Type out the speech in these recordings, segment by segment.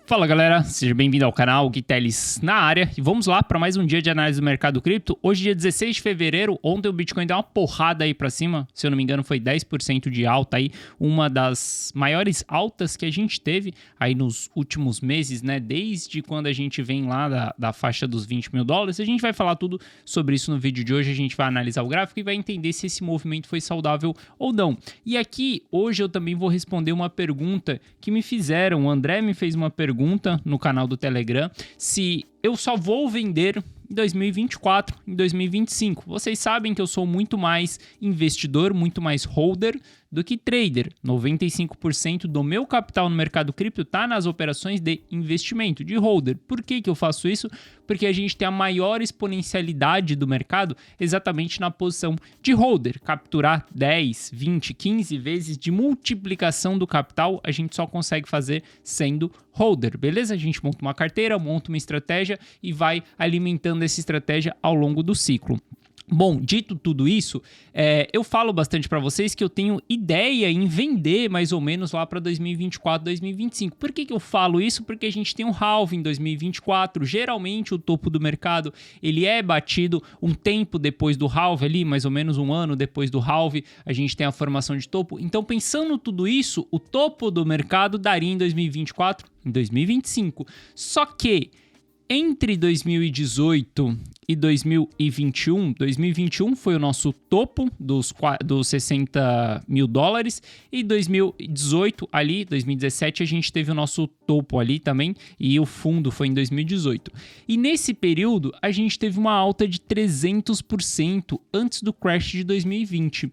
Fala galera, seja bem-vindo ao canal Gui Teles na área e vamos lá para mais um dia de análise do mercado cripto. Hoje dia 16 de fevereiro, ontem o Bitcoin deu uma porrada aí para cima, se eu não me engano foi 10% de alta aí, uma das maiores altas que a gente teve aí nos últimos meses, né, desde quando a gente vem lá da faixa dos 20 mil dólares. A gente vai falar tudo sobre isso no vídeo de hoje, a gente vai analisar o gráfico e vai entender se esse movimento foi saudável ou não. E aqui, hoje eu também vou responder uma pergunta que me fizeram, o André me fez uma pergunta no canal do Telegram, se eu só vou vender em 2024, em 2025. Vocês sabem que eu sou muito mais investidor, muito mais holder do que trader. 95% do meu capital no mercado cripto está nas operações de investimento, de holder. Por que eu faço isso? Porque a gente tem a maior exponencialidade do mercado exatamente na posição de holder. Capturar 10, 20, 15 vezes de multiplicação do capital, a gente só consegue fazer sendo holder, beleza? A gente monta uma carteira, monta uma estratégia e vai alimentando essa estratégia ao longo do ciclo. Bom, dito tudo isso, eu falo bastante para vocês que eu tenho ideia em vender mais ou menos lá para 2024, 2025. Por que eu falo isso? Porque a gente tem um halving em 2024. Geralmente o topo do mercado ele é batido um tempo depois do halving ali, mais ou menos um ano depois do halving, a gente tem a formação de topo. Então, pensando tudo isso, o topo do mercado daria em 2024, em 2025. Só que entre 2018 e 2021 foi o nosso topo dos 60 mil dólares e 2018 ali, 2017 a gente teve o nosso topo ali também e o fundo foi em 2018. E nesse período a gente teve uma alta de 300% antes do crash de 2020.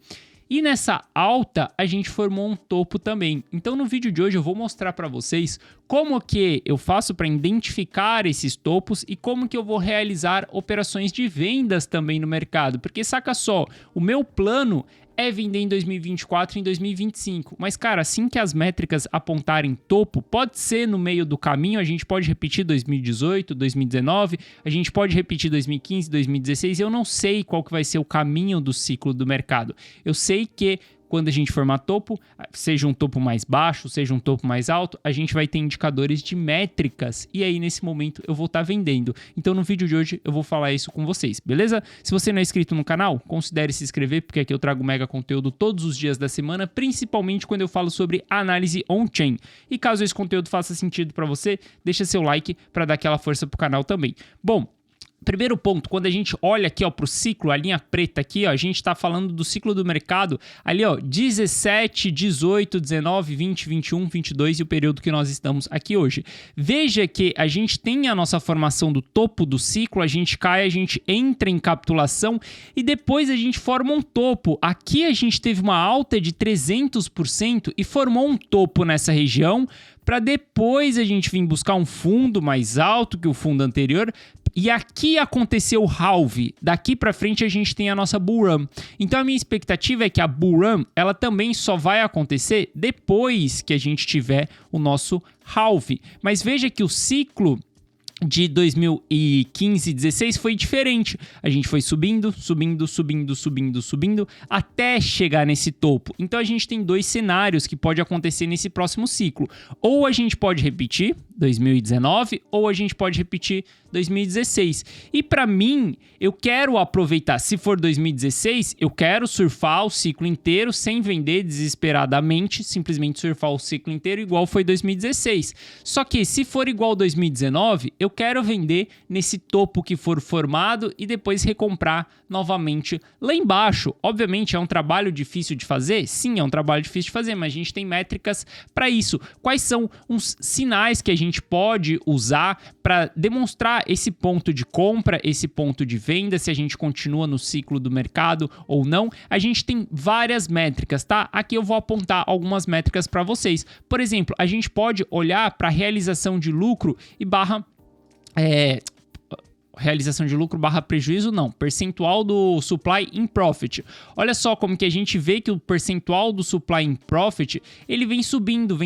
E nessa alta, a gente formou um topo também. Então, no vídeo de hoje, eu vou mostrar para vocês como que eu faço para identificar esses topos e como que eu vou realizar operações de vendas também no mercado. Porque, saca só, o meu plano é vender em 2024 e em 2025. Mas, cara, assim que as métricas apontarem topo, pode ser no meio do caminho, a gente pode repetir 2018, 2019, a gente pode repetir 2015, 2016, eu não sei qual que vai ser o caminho do ciclo do mercado. Eu sei que quando a gente formar topo, seja um topo mais baixo, seja um topo mais alto, a gente vai ter indicadores de métricas e aí nesse momento eu vou estar vendendo. Então no vídeo de hoje eu vou falar isso com vocês, beleza? Se você não é inscrito no canal, considere se inscrever porque aqui eu trago mega conteúdo todos os dias da semana, principalmente quando eu falo sobre análise on-chain. E caso esse conteúdo faça sentido para você, deixa seu like para dar aquela força pro canal também. Bom, primeiro ponto, quando a gente olha aqui para o ciclo, a linha preta aqui, ó, a gente está falando do ciclo do mercado, ali ó, 17, 18, 19, 20, 21, 22 e o período que nós estamos aqui hoje. Veja que a gente tem a nossa formação do topo do ciclo, a gente cai, a gente entra em capitulação e depois a gente forma um topo. Aqui a gente teve uma alta de 300% e formou um topo nessa região, para depois a gente vir buscar um fundo mais alto que o fundo anterior. E aqui aconteceu o halving. Daqui para frente a gente tem a nossa bull run. Então a minha expectativa é que a bull run ela também só vai acontecer depois que a gente tiver o nosso halving. Mas veja que o ciclo de 2015 e 16 foi diferente. A gente foi subindo até chegar nesse topo. Então a gente tem dois cenários que pode acontecer nesse próximo ciclo. Ou a gente pode repetir 2019 ou a gente pode repetir 2016. E para mim, eu quero aproveitar, se for 2016, eu quero surfar o ciclo inteiro sem vender desesperadamente, simplesmente surfar o ciclo inteiro igual foi 2016. Só que se for igual 2019, eu quero vender nesse topo que for formado e depois recomprar novamente lá embaixo. Obviamente é um trabalho difícil de fazer? Sim, é um trabalho difícil de fazer, mas a gente tem métricas para isso. Quais são os sinais que a gente pode usar para demonstrar esse ponto de compra, esse ponto de venda, se a gente continua no ciclo do mercado ou não? A gente tem várias métricas, tá? Aqui eu vou apontar algumas métricas para vocês. Por exemplo, a gente pode olhar para a realização de lucro e realização de lucro barra prejuízo, não, percentual do supply in profit. Olha só como que a gente vê que o percentual do supply in profit, ele vem subindo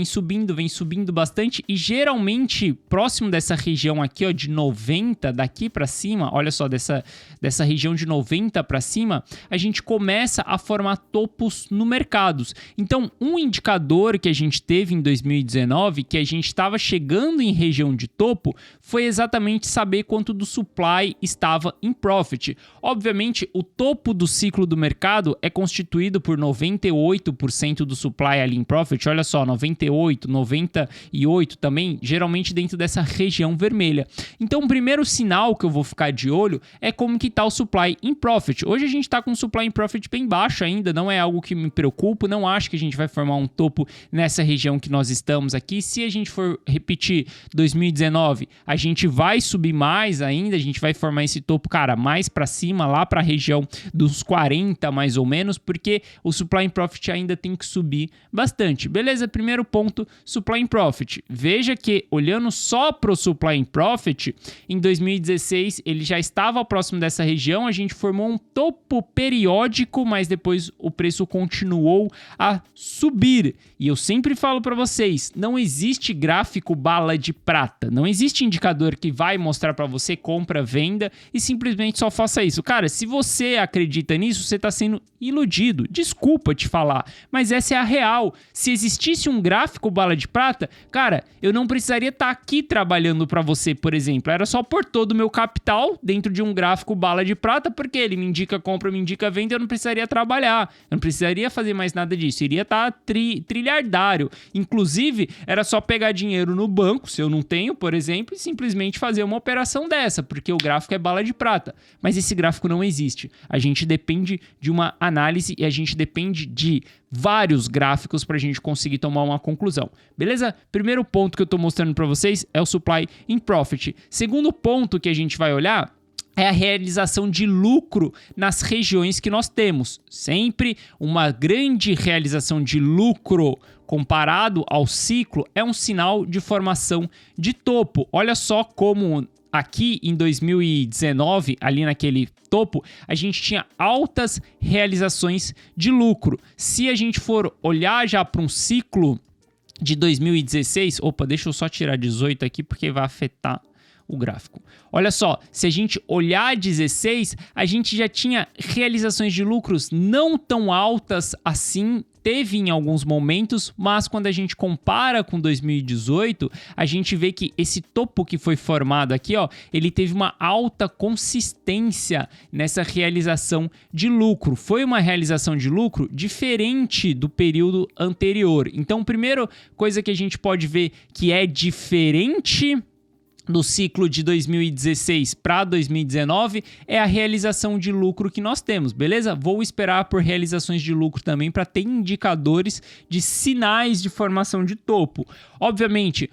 bastante e geralmente próximo dessa região aqui, ó, de 90 daqui para cima, olha só, dessa região de 90 para cima, a gente começa a formar topos no mercado. Então, um indicador que a gente teve em 2019, que a gente estava chegando em região de topo, foi exatamente saber quanto do supply estava em profit. Obviamente, o topo do ciclo do mercado é constituído por 98% do supply ali em profit. Olha só, 98, 98 também, geralmente dentro dessa região vermelha. Então, o primeiro sinal que eu vou ficar de olho é como que está o supply in profit. Hoje a gente está com um supply in profit bem baixo ainda, não é algo que me preocupa, não acho que a gente vai formar um topo nessa região que nós estamos aqui. Se a gente for repetir 2019, a gente vai subir mais ainda, a gente vai formar esse topo, cara, mais para cima, lá para a região dos 40 mais ou menos, porque o supply in profit ainda tem que subir bastante. Beleza? Primeiro ponto, supply in profit. Veja que olhando só para o supply in profit, em 2016 ele já estava próximo dessa região, a gente formou um topo periódico, mas depois o preço continuou a subir. E eu sempre falo para vocês, não existe gráfico bala de prata, não existe indicador que vai mostrar para você compra, venda e simplesmente só faça isso. Cara, se você acredita nisso, você está sendo iludido. Desculpa te falar, mas essa é a real. Se existisse um gráfico bala de prata, cara, eu não precisaria estar aqui trabalhando para você, por exemplo. Era só pôr todo o meu capital dentro de um gráfico bala de prata, porque ele me indica compra, me indica venda, eu não precisaria trabalhar. Eu não precisaria fazer mais nada disso. Iria estar trilhardário. Inclusive, era só pegar dinheiro no banco, se eu não tenho, por exemplo, e simplesmente fazer uma operação dessa, porque o gráfico é bala de prata. Mas esse gráfico não existe. A gente depende de uma análise e a gente depende de vários gráficos para a gente conseguir tomar uma conclusão. Beleza? Primeiro ponto que eu estou mostrando para vocês é o supply in profit. Segundo ponto que a gente vai olhar é a realização de lucro nas regiões que nós temos. Sempre uma grande realização de lucro comparado ao ciclo é um sinal de formação de topo. Olha só como aqui em 2019, ali naquele topo, a gente tinha altas realizações de lucro. Se a gente for olhar já para um ciclo de 2016, deixa eu só tirar 18 aqui porque vai afetar o gráfico. Olha só, se a gente olhar 16, a gente já tinha realizações de lucros não tão altas assim, teve em alguns momentos, mas quando a gente compara com 2018, a gente vê que esse topo que foi formado aqui, ó, ele teve uma alta consistência nessa realização de lucro. Foi uma realização de lucro diferente do período anterior. Então, primeira coisa que a gente pode ver que é diferente do ciclo de 2016 para 2019 é a realização de lucro que nós temos, beleza? Vou esperar por realizações de lucro também para ter indicadores de sinais de formação de topo. Obviamente,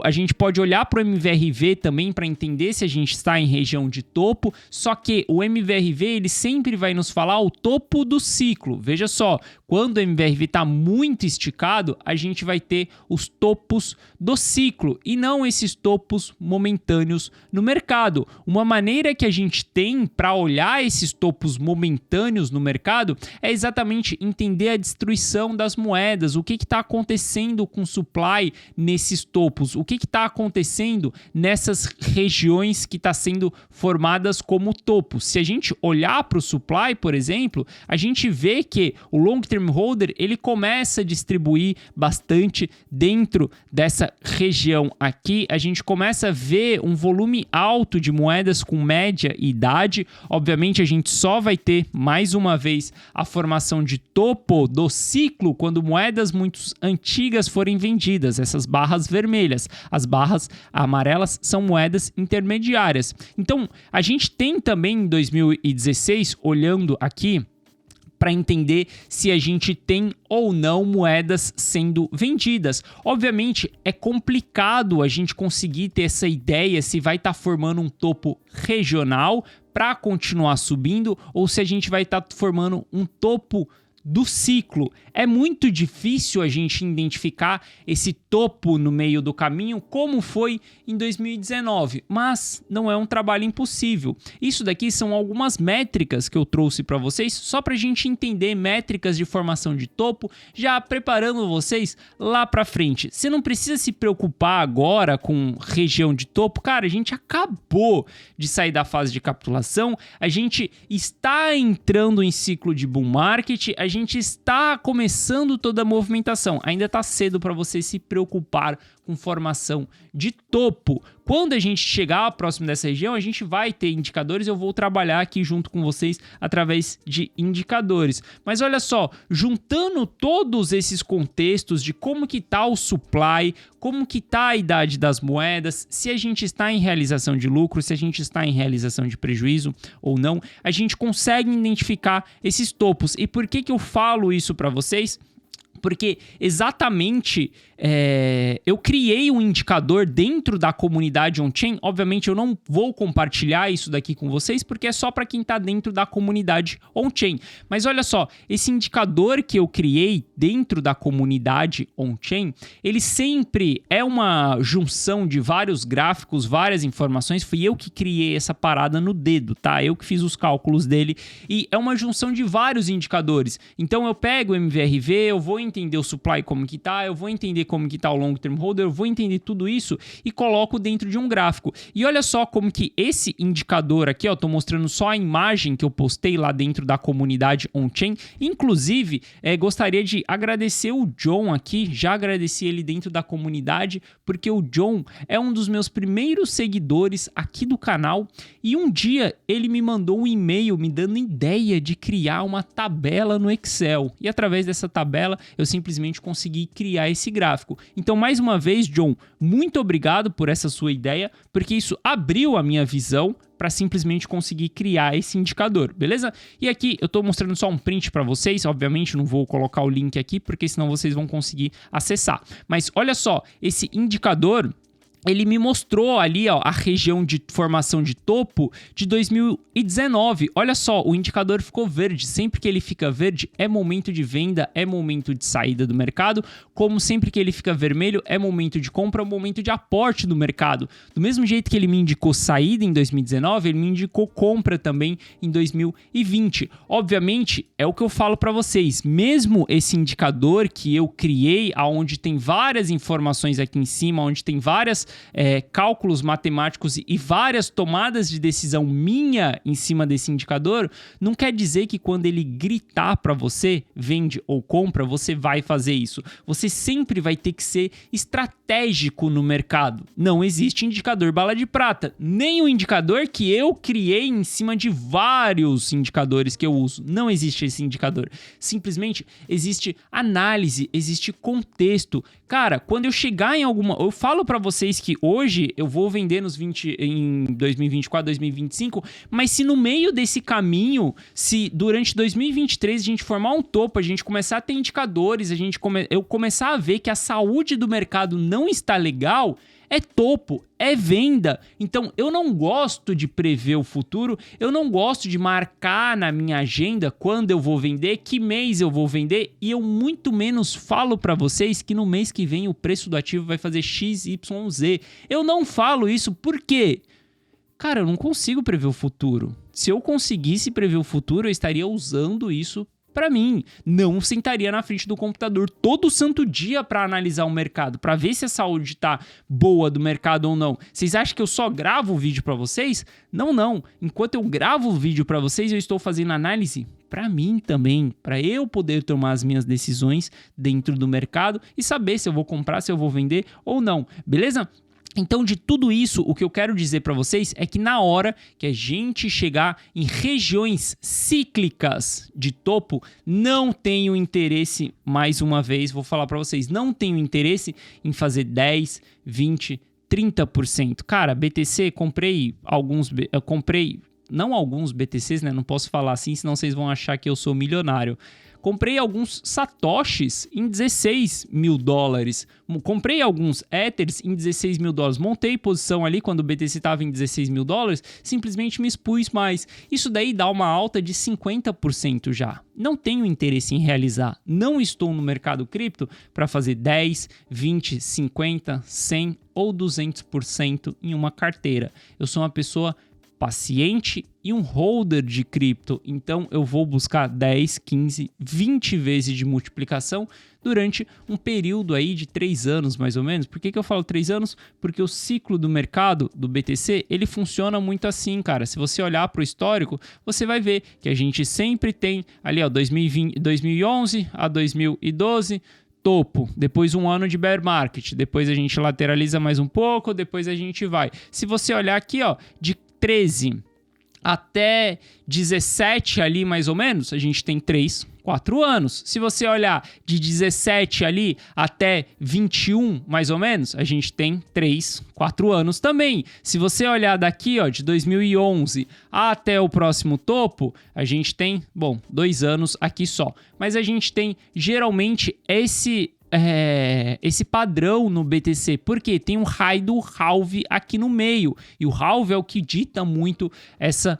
a gente pode olhar para o MVRV também para entender se a gente está em região de topo, só que o MVRV ele sempre vai nos falar o topo do ciclo. Veja só, quando o MVRV está muito esticado, a gente vai ter os topos do ciclo e não esses topos momentâneos no mercado. Uma maneira que a gente tem para olhar esses topos momentâneos no mercado é exatamente entender a destruição das moedas, o que está acontecendo com o supply nesses topos. O que está acontecendo nessas regiões que estão sendo formadas como topo? Se a gente olhar para o supply, por exemplo, a gente vê que o long term holder ele começa a distribuir bastante dentro dessa região aqui. A gente começa a ver um volume alto de moedas com média idade. Obviamente, a gente só vai ter mais uma vez a formação de topo do ciclo quando moedas muito antigas forem vendidas, essas barras vermelhas. As barras amarelas são moedas intermediárias. Então, a gente tem também em 2016, olhando aqui, para entender se a gente tem ou não moedas sendo vendidas. Obviamente, é complicado a gente conseguir ter essa ideia se vai estar formando um topo regional para continuar subindo ou se a gente vai estar formando um topo do ciclo. É muito difícil a gente identificar esse topo no meio do caminho, como foi em 2019, mas não é um trabalho impossível. Isso daqui são algumas métricas que eu trouxe para vocês, só para a gente entender métricas de formação de topo, já preparando vocês lá para frente. Você não precisa se preocupar agora com região de topo, cara, a gente acabou de sair da fase de capitulação, a gente está entrando em ciclo de bull market, a gente está começando toda a movimentação. Ainda está cedo para você se preocupar com formação de topo. Quando a gente chegar próximo dessa região, a gente vai ter indicadores, eu vou trabalhar aqui junto com vocês através de indicadores. Mas olha só, juntando todos esses contextos de como que tá o supply, como que tá a idade das moedas, se a gente está em realização de lucro, se a gente está em realização de prejuízo ou não, a gente consegue identificar esses topos. E por que eu falo isso para vocês? Porque exatamente eu criei um indicador dentro da comunidade on-chain. Obviamente eu não vou compartilhar isso daqui com vocês porque é só para quem está dentro da comunidade on-chain. Mas olha só, esse indicador que eu criei dentro da comunidade on-chain, ele sempre é uma junção de vários gráficos, várias informações. Fui eu que criei essa parada no dedo, tá? Eu que fiz os cálculos dele e é uma junção de vários indicadores. Então eu pego o MVRV, eu vou entender o supply como que tá, eu vou entender como que tá o long term holder, eu vou entender tudo isso e coloco dentro de um gráfico. E olha só como que esse indicador aqui, ó, tô mostrando só a imagem que eu postei lá dentro da comunidade on-chain. Inclusive, gostaria de agradecer o John aqui, já agradeci ele dentro da comunidade, porque o John é um dos meus primeiros seguidores aqui do canal e um dia ele me mandou um e-mail me dando ideia de criar uma tabela no Excel. E através dessa tabela eu simplesmente consegui criar esse gráfico. Então, mais uma vez, John, muito obrigado por essa sua ideia, porque isso abriu a minha visão para simplesmente conseguir criar esse indicador, beleza? E aqui eu estou mostrando só um print para vocês, obviamente não vou colocar o link aqui, porque senão vocês vão conseguir acessar. Mas olha só, esse indicador, ele me mostrou ali, ó, a região de formação de topo de 2019. Olha só, o indicador ficou verde. Sempre que ele fica verde, é momento de venda, é momento de saída do mercado. Como sempre que ele fica vermelho, é momento de compra, é momento de aporte do mercado. Do mesmo jeito que ele me indicou saída em 2019, ele me indicou compra também em 2020. Obviamente, é o que eu falo para vocês. Mesmo esse indicador que eu criei, onde tem várias informações aqui em cima, onde tem várias cálculos matemáticos e várias tomadas de decisão minha em cima desse indicador, não quer dizer que quando ele gritar para você, vende ou compra, você vai fazer isso. Você sempre vai ter que ser estratégico no mercado. Não existe indicador bala de prata, nem o indicador que eu criei em cima de vários indicadores que eu uso. Não existe esse indicador. Simplesmente existe análise, existe contexto. Cara, quando eu chegar em alguma... Eu falo para vocês que hoje eu vou vender em 2024, 2025, mas se no meio desse caminho, se durante 2023 a gente formar um topo, a gente começar a ter indicadores, eu começar a ver que a saúde do mercado não está legal, é topo, é venda. Então eu não gosto de prever o futuro, eu não gosto de marcar na minha agenda quando eu vou vender, que mês eu vou vender, e eu muito menos falo para vocês que no mês que vem o preço do ativo vai fazer XYZ. Eu não falo isso por quê? Cara, eu não consigo prever o futuro. Se eu conseguisse prever o futuro, eu estaria usando isso para mim. Não sentaria na frente do computador todo santo dia para analisar o mercado, para ver se a saúde tá boa do mercado ou não. Vocês acham que eu só gravo o vídeo para vocês? Não. Enquanto eu gravo o vídeo para vocês, eu estou fazendo análise para mim também, para eu poder tomar as minhas decisões dentro do mercado e saber se eu vou comprar, se eu vou vender ou não. Beleza? Então, de tudo isso, o que eu quero dizer para vocês é que na hora que a gente chegar em regiões cíclicas de topo, não tenho interesse, mais uma vez, vou falar para vocês, não tenho interesse em fazer 10, 20, 30%. Cara, BTC, comprei não alguns BTCs, né? Não posso falar assim, senão vocês vão achar que eu sou milionário. Comprei alguns satoshis em $16 mil. Comprei alguns Ethers em $16 mil. Montei posição ali quando o BTC estava em $16 mil. Simplesmente me expus mais. Isso daí dá uma alta de 50% já. Não tenho interesse em realizar. Não estou no mercado cripto para fazer 10, 20, 50, 100 ou 200% em uma carteira. Eu sou uma pessoa paciente e um holder de cripto, então eu vou buscar 10, 15, 20 vezes de multiplicação durante um período aí de 3 anos mais ou menos. Por que eu falo 3 anos? Porque o ciclo do mercado do BTC, ele funciona muito assim, cara. Se você olhar para o histórico, você vai ver que a gente sempre tem ali, ó, 2011 a 2012, topo, depois um ano de bear market, depois a gente lateraliza mais um pouco, depois a gente vai. Se você olhar aqui, ó, de 13 até 17 ali mais ou menos, a gente tem 3, 4 anos. Se você olhar de 17 ali até 21 mais ou menos, a gente tem 3, 4 anos também. Se você olhar daqui, ó, de 2011 até o próximo topo, a gente tem, 2 anos aqui só. Mas a gente tem geralmente esse padrão no BTC, porque tem um raio do halve aqui no meio, e o halve é o que dita muito essa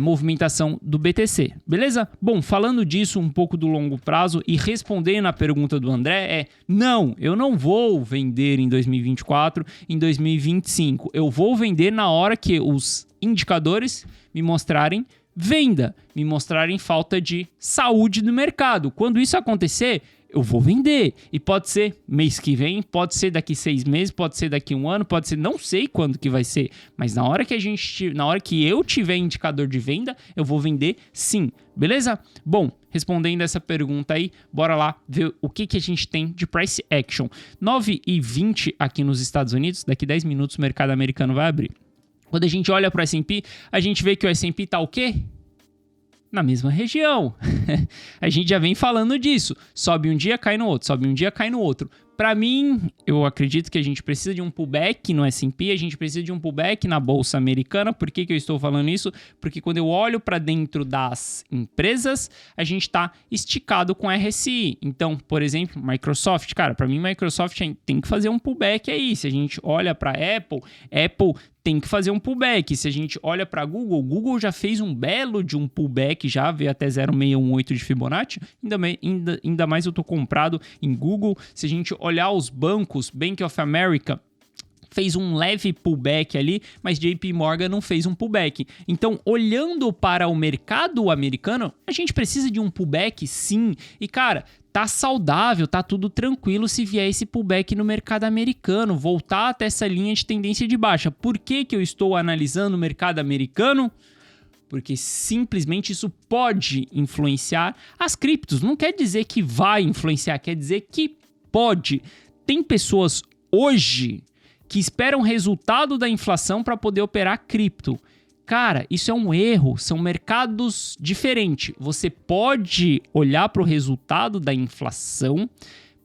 movimentação do BTC, beleza? Bom, falando disso, um pouco do longo prazo e respondendo a pergunta do André, não, eu não vou vender em 2024, em 2025, eu vou vender na hora que os indicadores me mostrarem venda, me mostrarem falta de saúde do mercado. Quando isso acontecer, eu vou vender. E pode ser mês que vem, pode ser daqui 6 meses, pode ser daqui 1 ano, pode ser, não sei quando que vai ser, mas na hora que eu tiver indicador de venda, eu vou vender sim. Beleza? Bom, respondendo essa pergunta aí, bora lá ver o que a gente tem de price action. 9h20 aqui nos Estados Unidos, daqui 10 minutos o mercado americano vai abrir. Quando a gente olha para o S&P, a gente vê que o S&P tá o quê? Na mesma região. A gente já vem falando disso. Sobe um dia, cai no outro. Sobe um dia, cai no outro. Para mim, eu acredito que a gente precisa de um pullback no S&P, a gente precisa de um pullback na Bolsa Americana. Por que eu estou falando isso? Porque quando eu olho para dentro das empresas, a gente está esticado com RSI. Então, por exemplo, Microsoft. Cara, para mim, Microsoft tem que fazer um pullback aí. Se a gente olha para Apple tem que fazer um pullback. Se a gente olha para Google já fez um belo de um pullback, já veio até 0,618 de Fibonacci. Ainda mais eu tô comprado em Google. Se a gente olhar os bancos, Bank of America fez um leve pullback ali, mas JP Morgan não fez um pullback. Então, olhando para o mercado americano, a gente precisa de um pullback sim. E cara, tá saudável, tá tudo tranquilo se vier esse pullback no mercado americano, voltar até essa linha de tendência de baixa. Por que eu estou analisando o mercado americano? Porque simplesmente isso pode influenciar as criptos. Não quer dizer que vai influenciar, quer dizer que pode. Tem pessoas hoje que esperam resultado da inflação para poder operar cripto. Cara, isso é um erro, são mercados diferentes. Você pode olhar para o resultado da inflação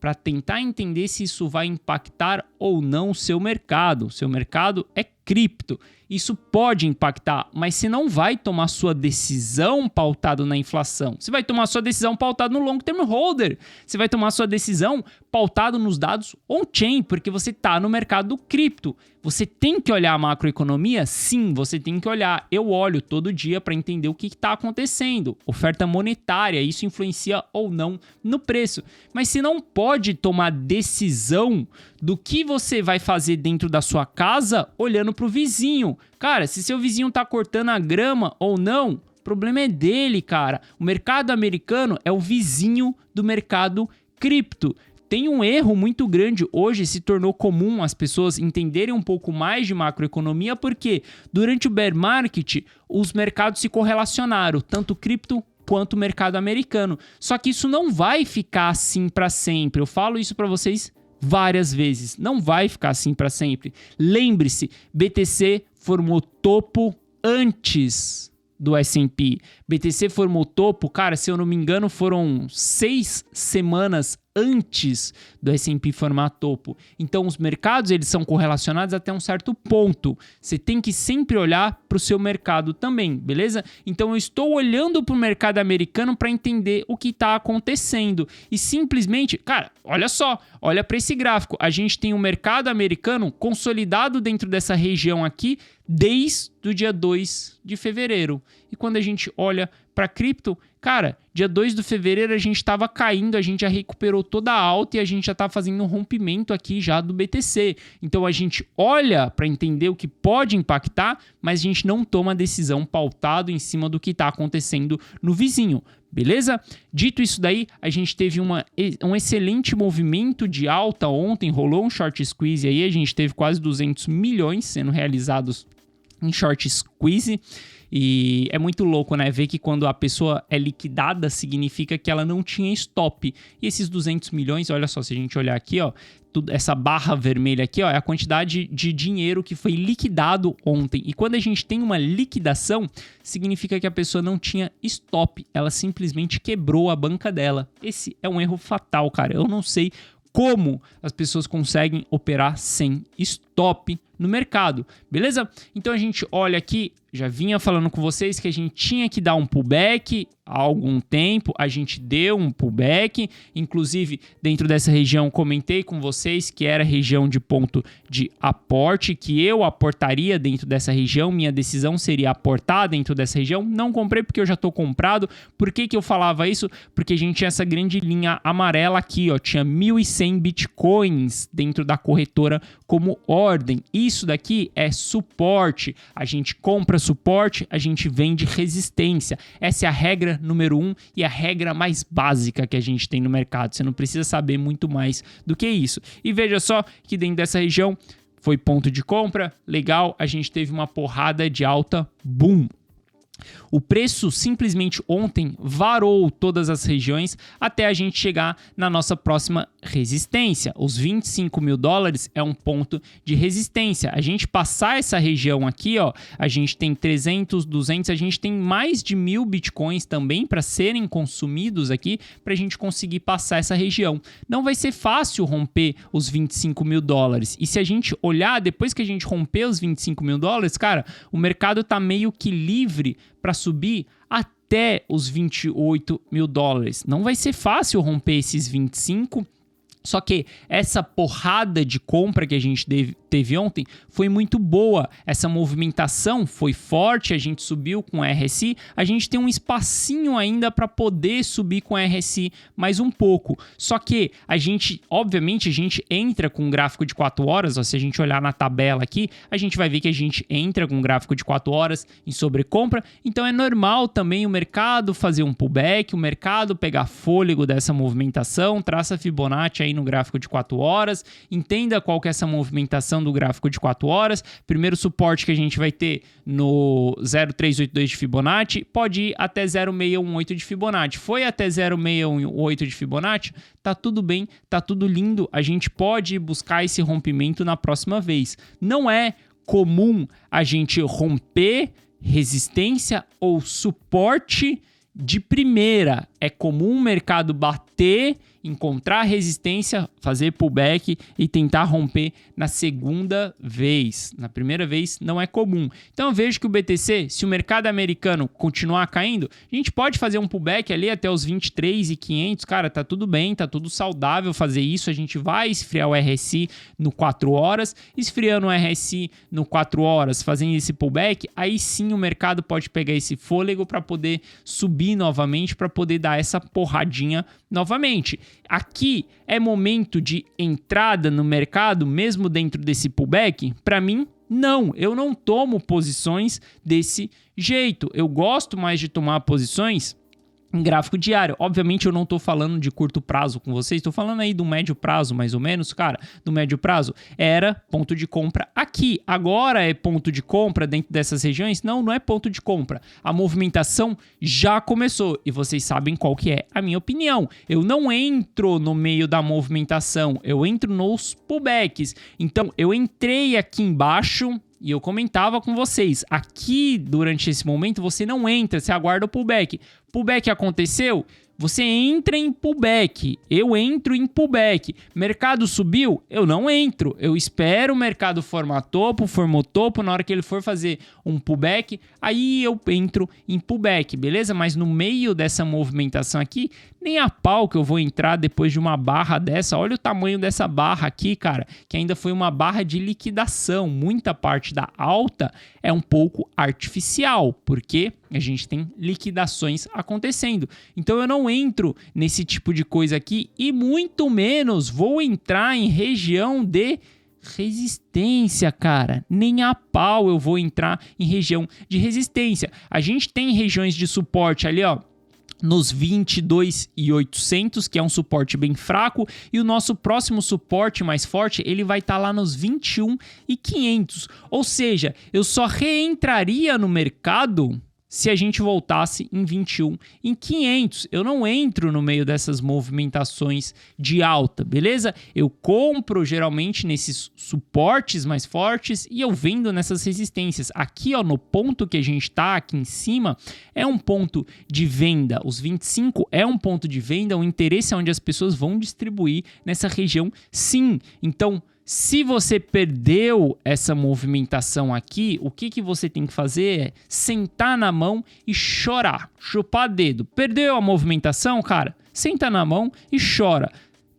para tentar entender se isso vai impactar ou não o seu mercado. O seu mercado é cripto. Isso pode impactar, mas você não vai tomar sua decisão pautado na inflação. Você vai tomar sua decisão pautado no long term holder. Você vai tomar sua decisão pautado nos dados on-chain, porque você está no mercado do cripto. Você tem que olhar a macroeconomia? Sim, você tem que olhar. Eu olho todo dia para entender o que está acontecendo. Oferta monetária, isso influencia ou não no preço. Mas você não pode tomar decisão do que você vai fazer dentro da sua casa olhando para o vizinho. Cara, se seu vizinho está cortando a grama ou não, o problema é dele, cara. O mercado americano é o vizinho do mercado cripto. Tem um erro muito grande hoje, se tornou comum as pessoas entenderem um pouco mais de macroeconomia, porque durante o bear market, os mercados se correlacionaram, tanto cripto quanto o mercado americano. Só que isso não vai ficar assim para sempre. Eu falo isso para vocês várias vezes. Não vai ficar assim para sempre. Lembre-se, BTC formou topo antes do S&P. BTC formou topo, cara, se eu não me engano, foram 6 semanas antes do S&P formar topo. Então, os mercados eles são correlacionados até um certo ponto. Você tem que sempre olhar para o seu mercado também, beleza? Então, eu estou olhando para o mercado americano para entender o que está acontecendo. E simplesmente, cara, olha só, olha para esse gráfico. A gente tem um mercado americano consolidado dentro dessa região aqui desde o dia 2 de fevereiro. E quando a gente olha para cripto, cara, dia 2 de fevereiro a gente estava caindo, a gente já recuperou toda a alta e a gente já está fazendo um rompimento aqui já do BTC. Então a gente olha para entender o que pode impactar, mas a gente não toma decisão pautado em cima do que está acontecendo no vizinho. Beleza? Dito isso daí, a gente teve um excelente movimento de alta ontem, rolou um short squeeze aí, a gente teve quase 200 milhões sendo realizados em short squeeze. E é muito louco, né? Ver que quando a pessoa é liquidada, significa que ela não tinha stop. E esses 200 milhões, olha só, se a gente olhar aqui, ó, essa barra vermelha aqui, ó, é a quantidade de dinheiro que foi liquidado ontem. E quando a gente tem uma liquidação, significa que a pessoa não tinha stop. Ela simplesmente quebrou a banca dela. Esse é um erro fatal, cara. Eu não sei como as pessoas conseguem operar sem stop no mercado, beleza? Então a gente olha aqui, já vinha falando com vocês que a gente tinha que dar um pullback há algum tempo, a gente deu um pullback, inclusive dentro dessa região comentei com vocês que era região de ponto de aporte, que eu aportaria dentro dessa região, minha decisão seria aportar dentro dessa região, não comprei porque eu já estou comprado. Por que eu falava isso? Porque a gente tinha essa grande linha amarela aqui, ó, tinha 1.100 bitcoins dentro da corretora como ordem. Isso daqui é suporte, a gente compra suporte, a gente vende resistência. Essa é a regra número 1 e a regra mais básica que a gente tem no mercado. Você não precisa saber muito mais do que isso. E veja só que dentro dessa região foi ponto de compra, legal, a gente teve uma porrada de alta, boom. O preço simplesmente ontem varou todas as regiões até a gente chegar na nossa próxima resistência. Os 25 mil dólares é um ponto de resistência. A gente passar essa região aqui, ó, a gente tem 300, 200, a gente tem mais de 1.000 bitcoins também para serem consumidos aqui para a gente conseguir passar essa região. Não vai ser fácil romper os 25 mil dólares. E se a gente olhar, depois que a gente romper os 25 mil dólares, cara, o mercado tá meio que livre para subir até os 28 mil dólares. Não vai ser fácil romper esses 25. Só que essa porrada de compra que a gente teve ontem foi muito boa. Essa movimentação foi forte, a gente subiu com RSI. A gente tem um espacinho ainda para poder subir com RSI mais um pouco. Só que a gente, obviamente, a gente entra com um gráfico de 4 horas. Ó, se a gente olhar na tabela aqui, a gente vai ver que a gente entra com um gráfico de 4 horas em sobrecompra. Então é normal também o mercado fazer um pullback, o mercado pegar fôlego dessa movimentação, traça Fibonacci aí no gráfico de 4 horas, entenda qual que é essa movimentação do gráfico de 4 horas, primeiro suporte que a gente vai ter no 0,382 de Fibonacci, pode ir até 0,618 de Fibonacci, foi até 0,618 de Fibonacci, tá tudo bem, tá tudo lindo, a gente pode buscar esse rompimento na próxima vez. Não é comum a gente romper resistência ou suporte de primeira, é comum o mercado bater, encontrar resistência, fazer pullback e tentar romper na segunda vez. Na primeira vez não é comum. Então eu vejo que o BTC, se o mercado americano continuar caindo, a gente pode fazer um pullback ali até os 23.500, cara, tá tudo bem, tá tudo saudável fazer isso, a gente vai esfriar o RSI no 4 horas, esfriando o RSI no 4 horas, fazendo esse pullback, aí sim o mercado pode pegar esse fôlego para poder subir novamente, para poder dar essa porradinha novamente. Aqui é momento de entrada no mercado, mesmo dentro desse pullback? Para mim, não. Eu não tomo posições desse jeito. Eu gosto mais de tomar posições em gráfico diário. Obviamente eu não estou falando de curto prazo com vocês, estou falando aí do médio prazo mais ou menos, cara. Do médio prazo era ponto de compra aqui, agora é ponto de compra dentro dessas regiões? Não, não é ponto de compra. A movimentação já começou e vocês sabem qual que é a minha opinião. Eu não entro no meio da movimentação, eu entro nos pullbacks. Então eu entrei aqui embaixo e eu comentava com vocês, aqui durante esse momento você não entra, você aguarda o pullback. Pullback aconteceu, Você entra em pullback, eu entro em pullback. Mercado subiu, eu não entro. Eu espero o mercado formar topo, formou topo, na hora que ele for fazer um pullback, aí eu entro em pullback, beleza? Mas no meio dessa movimentação aqui, nem a pau que eu vou entrar depois de uma barra dessa. Olha o tamanho dessa barra aqui, cara, que ainda foi uma barra de liquidação. Muita parte da alta é um pouco artificial, porque a gente tem liquidações acontecendo. Então eu não entro nesse tipo de coisa aqui e muito menos vou entrar em região de resistência, cara. Nem a pau eu vou entrar em região de resistência. A gente tem regiões de suporte ali, ó, nos 22.800, que é um suporte bem fraco, e o nosso próximo suporte mais forte, ele vai estar lá nos 21.500. Ou seja, eu só reentraria no mercado se a gente voltasse em 21.500. Eu não entro no meio dessas movimentações de alta, beleza? Eu compro geralmente nesses suportes mais fortes e eu vendo nessas resistências. Aqui, ó, no ponto que a gente tá aqui em cima, é um ponto de venda. Os 25 é um ponto de venda, o interesse é onde as pessoas vão distribuir nessa região, sim. Então, se você perdeu essa movimentação aqui, o que você tem que fazer é sentar na mão e chorar, chupar dedo. Perdeu a movimentação, cara? Senta na mão e chora.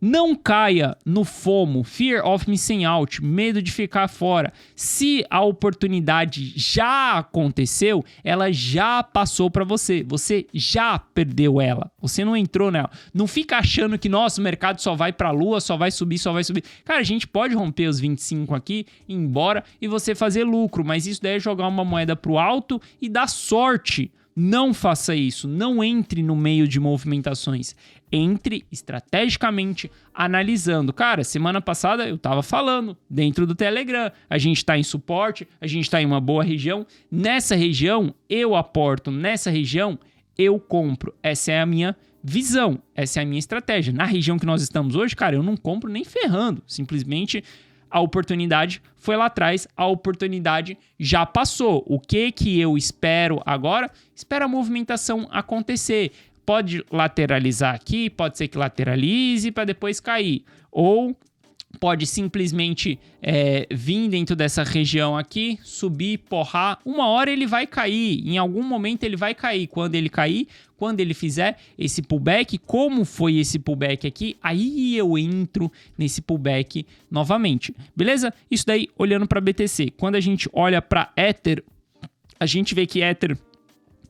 Não caia no FOMO, Fear of Missing Out, medo de ficar fora. Se a oportunidade já aconteceu, ela já passou para você. Você já perdeu ela. Você não entrou nela. Não fica achando que, nossa, o mercado só vai para a lua, só vai subir, só vai subir. Cara, a gente pode romper os 25 aqui, ir embora e você fazer lucro. Mas isso daí é jogar uma moeda pro alto e dar sorte. Não faça isso, não entre no meio de movimentações. Entre estrategicamente analisando. Cara, semana passada eu tava falando dentro do Telegram. A gente tá em suporte, a gente tá em uma boa região. Nessa região eu aporto, nessa região eu compro. Essa é a minha visão, essa é a minha estratégia. Na região que nós estamos hoje, cara, eu não compro nem ferrando. Simplesmente a oportunidade foi lá atrás, a oportunidade já passou. O que eu espero agora? Espero a movimentação acontecer. Pode lateralizar aqui, pode ser que lateralize para depois cair. Ou pode simplesmente vir dentro dessa região aqui, subir, porrar. Uma hora ele vai cair, em algum momento ele vai cair. Quando ele cair, quando ele fizer esse pullback, como foi esse pullback aqui, aí eu entro nesse pullback novamente. Beleza? Isso daí olhando para BTC. Quando a gente olha para Ether, a gente vê que Ether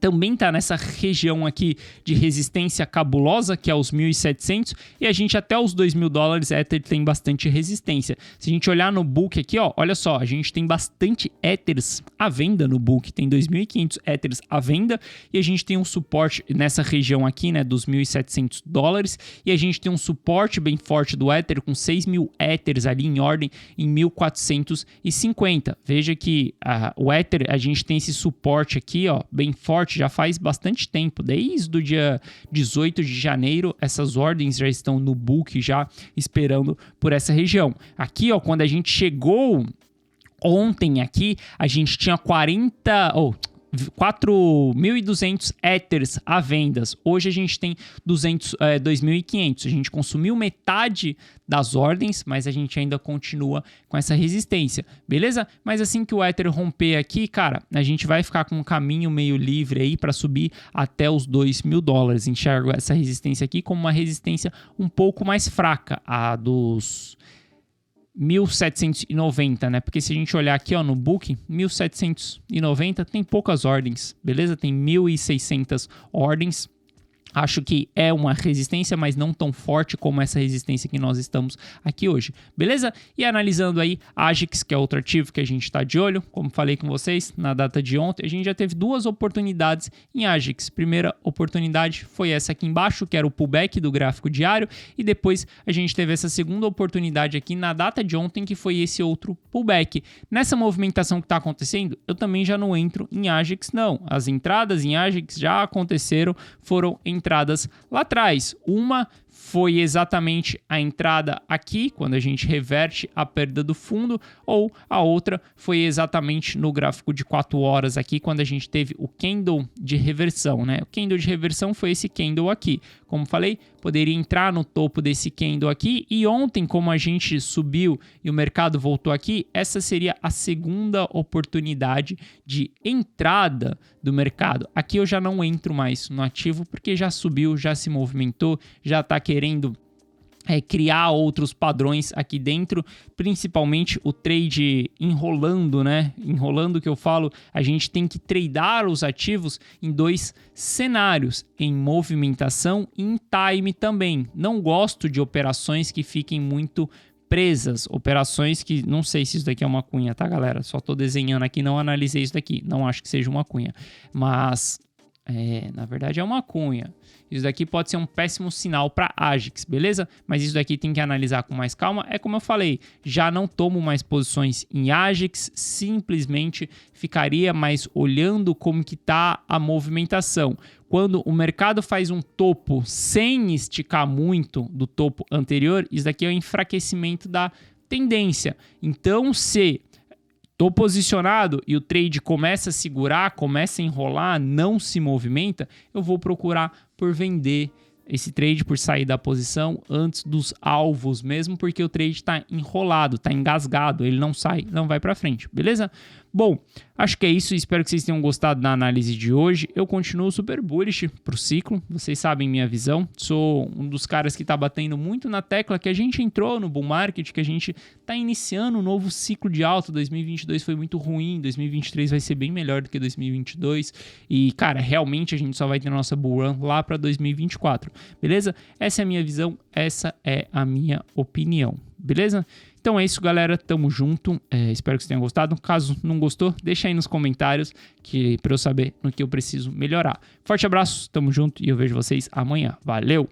também está nessa região aqui de resistência cabulosa, que é os 1.700, e a gente até os $2.000, Ether tem bastante resistência. Se a gente olhar no book aqui, ó, olha só, a gente tem bastante Ethers à venda no book, tem 2.500 Ethers à venda, e a gente tem um suporte nessa região aqui, né, dos $1.700, e a gente tem um suporte bem forte do Ether, com 6.000 Ethers ali em ordem, em 1.450. Veja que o Ether, a gente tem esse suporte aqui, ó, bem forte, já faz bastante tempo, desde o dia 18 de janeiro, essas ordens já estão no book, já esperando por essa região. Aqui, ó, quando a gente chegou ontem aqui, a gente tinha 4.200 Ethers à vendas. Hoje a gente tem 2.500. A gente consumiu metade das ordens, mas a gente ainda continua com essa resistência, beleza? Mas assim que o Ether romper aqui, cara, a gente vai ficar com um caminho meio livre aí para subir até os $2.000. Enxergo essa resistência aqui como uma resistência um pouco mais fraca, a dos 1.790, né? Porque se a gente olhar aqui, ó, no book, 1.790 tem poucas ordens, beleza? Tem 1.600 ordens. Acho que é uma resistência, mas não tão forte como essa resistência que nós estamos aqui hoje, beleza? E analisando aí AGIX, que é outro ativo que a gente está de olho, como falei com vocês na data de ontem, a gente já teve duas oportunidades em AGIX. Primeira oportunidade foi essa aqui embaixo, que era o pullback do gráfico diário, e depois a gente teve essa segunda oportunidade aqui na data de ontem, que foi esse outro pullback. Nessa movimentação que está acontecendo, eu também já não entro em AGIX, não. As entradas em AGIX já aconteceram, foram entradas lá atrás. Uma foi exatamente a entrada aqui, quando a gente reverte a perda do fundo, ou a outra foi exatamente no gráfico de 4 horas aqui, quando a gente teve o candle de reversão, né? O candle de reversão foi esse candle aqui. Como falei, poderia entrar no topo desse candle aqui, e ontem, como a gente subiu e o mercado voltou aqui, essa seria a segunda oportunidade de entrada do mercado. Aqui eu já não entro mais no ativo, porque já subiu, já se movimentou, já está querendo criar outros padrões aqui dentro, principalmente o trade enrolando, né? Enrolando que eu falo, a gente tem que tradear os ativos em 2 cenários, em movimentação e em time também. Não gosto de operações que fiquem muito presas, operações que, não sei se isso daqui é uma cunha, tá, galera? Só tô desenhando aqui, não analisei isso daqui, não acho que seja uma cunha, mas na verdade é uma cunha. Isso daqui pode ser um péssimo sinal para Agix, beleza? Mas isso daqui tem que analisar com mais calma. É como eu falei, já não tomo mais posições em Agix, simplesmente ficaria mais olhando como que tá a movimentação. Quando o mercado faz um topo sem esticar muito do topo anterior, isso daqui é o enfraquecimento da tendência. Então, se estou posicionado e o trade começa a segurar, começa a enrolar, não se movimenta, eu vou procurar por vender esse trade, por sair da posição antes dos alvos mesmo, porque o trade está enrolado, está engasgado, ele não sai, não vai para frente, beleza? Bom, acho que é isso, espero que vocês tenham gostado da análise de hoje. Eu continuo super bullish pro ciclo, vocês sabem minha visão, sou um dos caras que está batendo muito na tecla que a gente entrou no bull market, que a gente está iniciando um novo ciclo de alta. 2022 foi muito ruim, 2023 vai ser bem melhor do que 2022 e, cara, realmente a gente só vai ter nossa bull run lá para 2024, beleza? Essa é a minha visão, essa é a minha opinião, beleza? Então é isso, galera. Tamo junto. Espero que vocês tenham gostado. Caso não gostou, deixa aí nos comentários para eu saber no que eu preciso melhorar. Forte abraço, tamo junto e eu vejo vocês amanhã. Valeu!